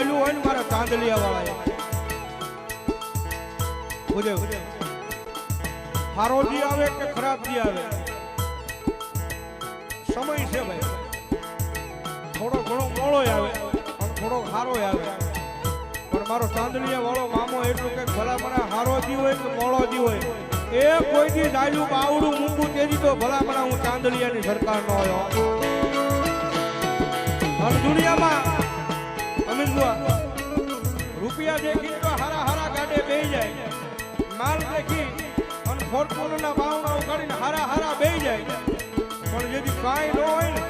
આલ્યું હોય ને મારા ચાંદલિયા વાળાએ બુજે સારો દી આવે કે ખરાબ દી આવે સમય છે ભાઈ થોડો ઘણો મોળો આવે અને થોડો સારો આવે પણ મારો ચાંદલિયા વાળો મામો એટલું કે ભલા મને હારો દી હોય કે મોળો દી હોય એ કોઈ દી જાયલું બાવડું મૂકું તેજી તો ભલા મને હું ચાંદલિયાની સરકાર નો આવ્યો અને દુનિયામાં અમે રૂપિયા દેખી તો હારા હારા ગાડે બેહી જાય માલ દેખી અને ફોર્ચ્યુનરના બાવણા ઉગાડીને હારા હારા બેહી જાય પણ જેથી કાંઈ ન હોય ને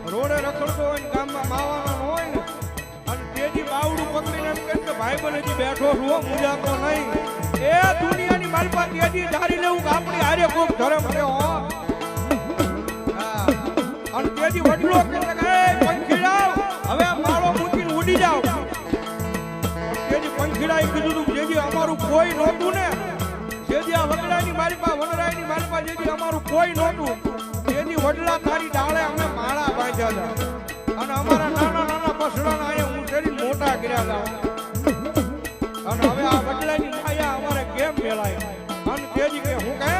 રોડે રખડતો હોય ને ગામમાં માવાનો ન હોય ને અને તેજી બાવડું પકડીને એમ કે ભાઈ બને હજી બેઠો રૂવો મુજાતો નહીં એ દુનિયાની માલપા તેજી ધારી લેવું કે આપણી હારે કોક ધર્મ રહ્યો અને તેજી વડલો કે પંખીડાવ હવે માળો મૂકીને ઉડી જાવ તેજી પંખીડાએ કીધું જેજી અમારું કોઈ નહોતું ને જેજી આ વગડાની માલપા વનરાયની માલપા જેજી અમારું કોઈ નહોતું તેજી વડલા તારી ડાળે અમે માળા બાંધ્યા હતા અને અમારા નાના નાના પસડાના અહીંયા હું શરીર મોટા કર્યા હતા અને હવે આ વડલાની માયા અમારે કેમ મેળાય અને તેજી કે હું કહે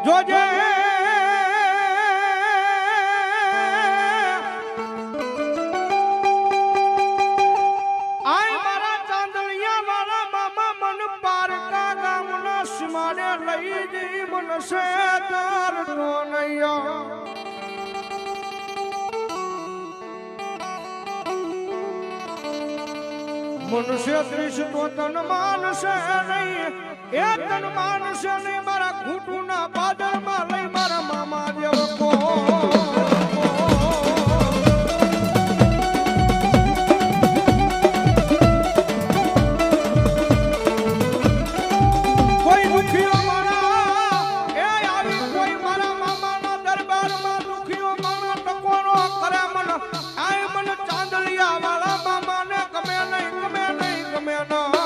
જોજે આય મારા ચાંદલિયા વાળા મામા મન પારકા ગામના સીમાડે લઈ જઈ મનસે તારનો નૈયા મનુષ્ય ત્રીસ તો તન માનસે નહીં એ તન માનસે નહીં મારા ઘૂંટુના પાદરમાં લઈ મારા મામા જેવો કોઈ દુખીઓ મારા એ આવી કોઈ મારા મામાના દરબારમાં દુખીઓ મારા ટકોરો કરે મન આય મન ચાંદલિયા વાળા મામાને ગમે નહીં ગમે નહીં ગમે ના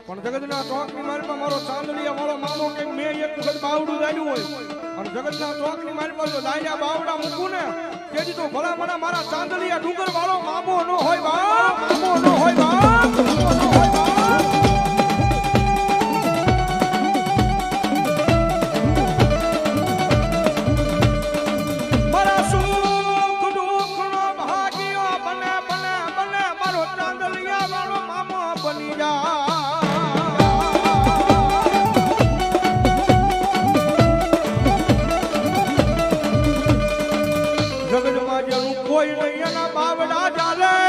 પણ જગતના ચોકની માલપા મારો ચાંદલિયા વાળો મામો કે મેં એક વખત બાવડું દાડ્યું હોય અને જગતના ચોકની માલપા જો દાડ્યા બાવડા મૂકું ને તેથી તો ભલા મને મારા ચાંદલિયા ડુંગર વાળો મામો નો હોય બાપ મામો નો હોય બાપ મારા સુખ દુઃખ નો ભાગ્યો બને બને બને મારો ચાંદલિયા વાળો મામો બની જા કોઈ નહીં એના બાવડા ચાલે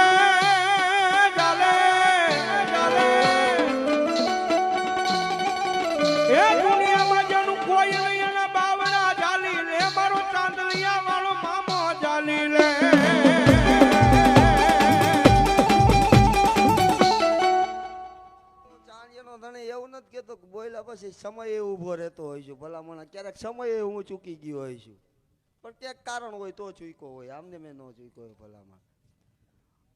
નથી કેતો કે બોલ્યા પછી સમયે ઊભો રહેતો હોય છું ભલામણ ક્યારેક સમયે હું ચૂકી ગયો હોય છું પણ ક્યાંક કારણ હોય તો ચૂક્યો હોય આમને મેં ન ચૂક્યો હોય ભલામણ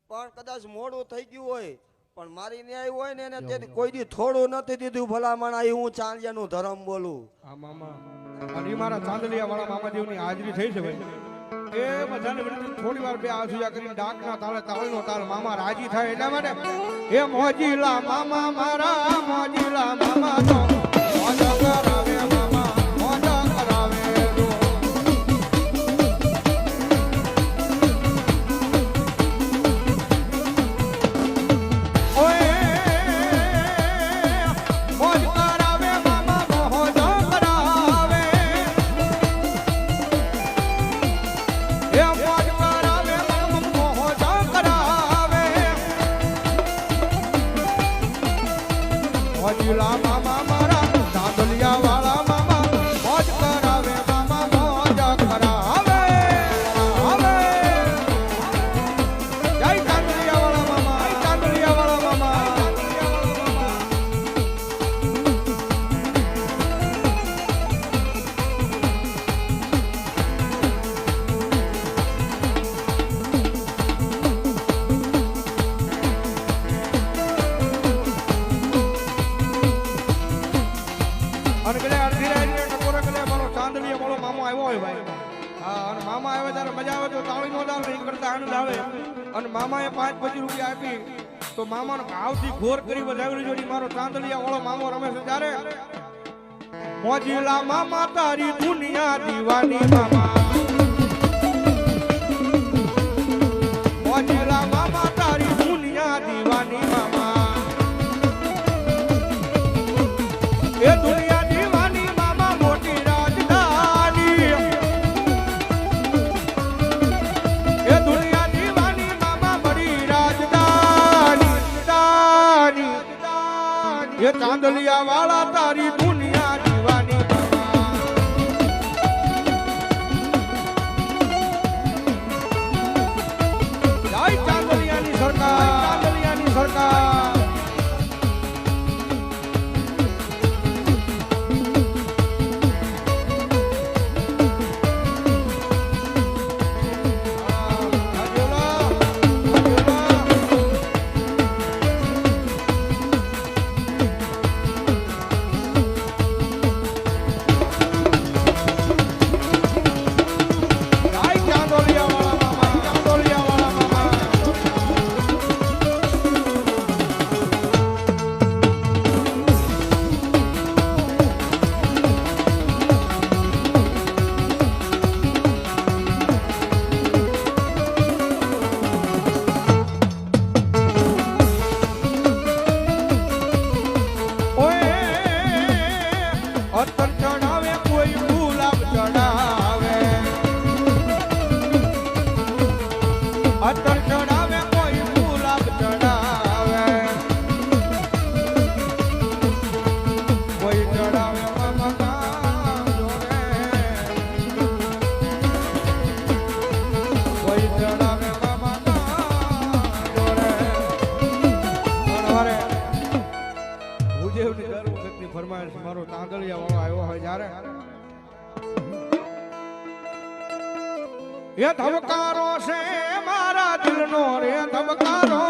પણ કદાચ મોડું થઈ ગયું હોય પણ મારી ન્યાય હોય ને એને તેથી કોઈ દી થોડું નથી દીધું ભલામણ આ હું ચાંદિયાનું ધર્મ બોલું આ મામા અને ઈ મારા ચાંદલિયા વાળા મામાદેવની હાજરી થઈ છે ભાઈ એ બધાને થોડી વાર બે આસુયા કરીને ડાકના તાળે તાળનો તાળ મામા રાજી થાય એટલા માટે એ મોજીલા મામા મારા મોજીલા મામા તો મોજ કરાવે મામા મોજ કરાવે રો ઓય મોજ કરાવે મામા મોજ કરાવે એ મોજ કરાવે મામા મોજ કરાવે મોજીલા મામા મારા ચાંદલિયા વાળા મામા મોજ કરાવે મામા મોજ કરાવે આવે જય ચાંદલિયા વાળા મામા ચાંદલિયા વાળા મામા અને ગલે અડધી રાત ટકોરે ગલે મારો ચાંદલિયા મારો મામો આવ્યો હોય ભાઈ હા અને મામા આવે ત્યારે મજા આવે તો તાળી નો દાવ નહીં કરતા આનંદ આવે અને મામાએ 5-25 રૂપિયા આપી તો મામાનો ભાવથી ઘોર કરી વધાવી જોડી મારો ચાંદલિયા વાળો મામો રમે છે ત્યારે મોજીલા મામા તારી દુનિયા દીવાની મામા મોજીલા મામા તારી દુનિયા દીવાની મામા એ દુનિયા દીવાની મામા મોટી રાજધાની એ દુનિયા દીવાની મામા બડી રાજધાની એ ચાંદલિયા વાળા તારી દુનિયા દીવાની મામા જય ચાંદલિયાની સરકાર ચાંદલિયાની સરકાર અત્તર ચડાવે કોઈ ગુલાબ ચડાવે અત્તર ચડાવે કોઈ ગુલાબ ચડાવે કોઈ ચડાવે મામા કામ જોડે કોઈ ચડાવે મામા કામ જોડે અરે ભુદેવની સર્વશક્તિ ફરમાઈશ મારો ચાંદલિયા વાળો આવ્યો હોય જ્યારે એ ધબકારો છે મારા દિલનો રે ધબકારો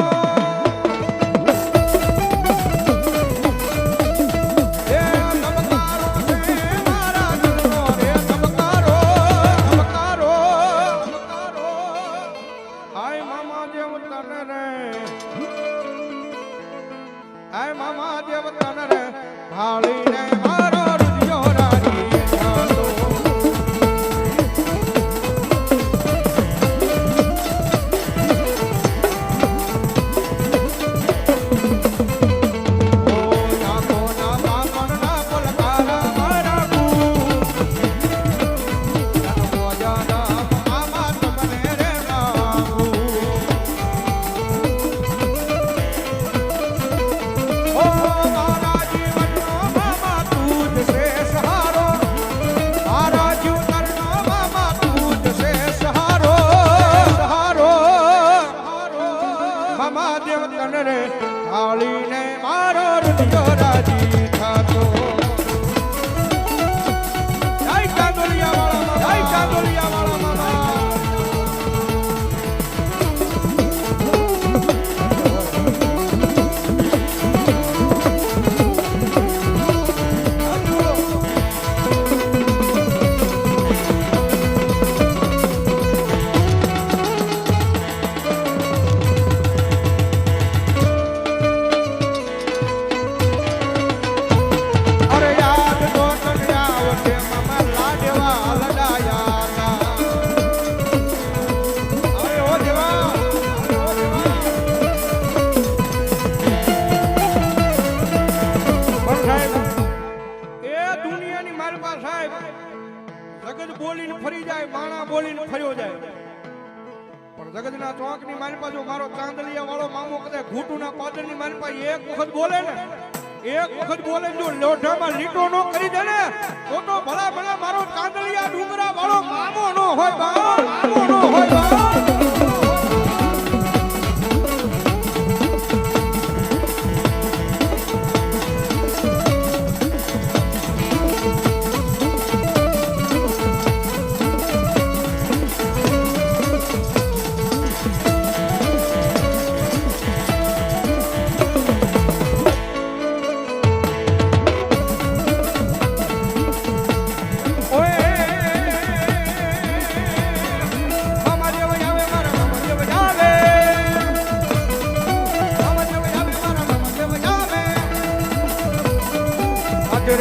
એ ધબકારો છે મારા દિલનો રે ધબકારો ધબકારો હાય મામા દેવ તને રે હાય મામા દેવ તને રે ભાળીને મારો રૂપિયો રાજી ચાલો મહાદેવ તને રે થાળીને મારો રૂપિયો રાજી થાય ચાંદલિયા વાળો મામો કદાચ ઘૂંટુના પાદરની મારી પાસે એક વખત બોલે ને જો લોઢામાં લીટો નો કરી દે ને તો ભલા ભલા મારો ચાંદલિયા ડુંગરા વાળો મામો નો હોય બા મામો નો હોય બા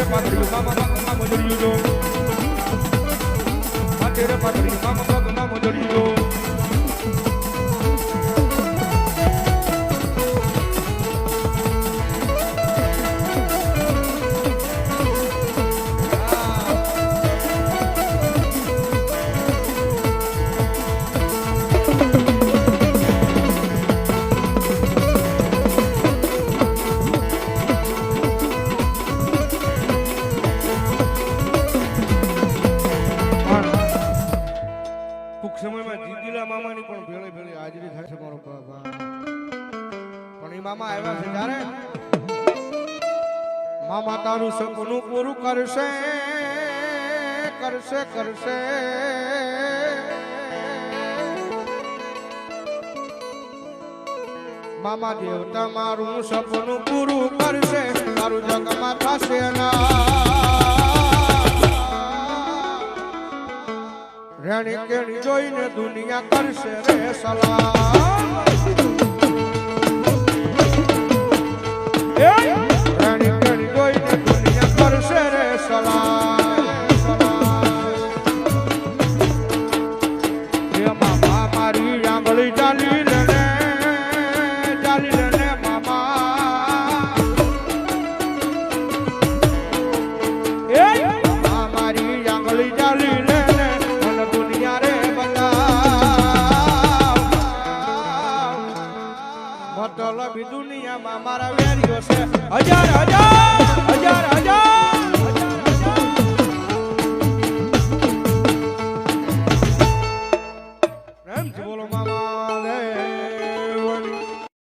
Padre mama mama jodido Padre mama mama jodido સમયમાં જીજીલા મામાની પણ ભેળે ભેળે હાજરી થાય છે મારો બાબા પણ એ મામા આવ્યા છે ત્યારે મામા તારું સપનું પૂરું કરશે કરશે કરશે મામા દેવતા મારું સપનું પૂરું કરશે તારું જગમાં થશે ના રાણી કેણી જોઈને દુનિયા કરશે રે સલામ રાણી કેણી જોઈને દુનિયા કરશે રે સલામ મામા મારી આંગળી ચાલી લેને મામા મારી આંગળી ચાલી લે મતલબી દુનિયામાં મારા વેરીઓ છે હજાર હજાર હજાર હજાર પ્રેમથી બોલો મામા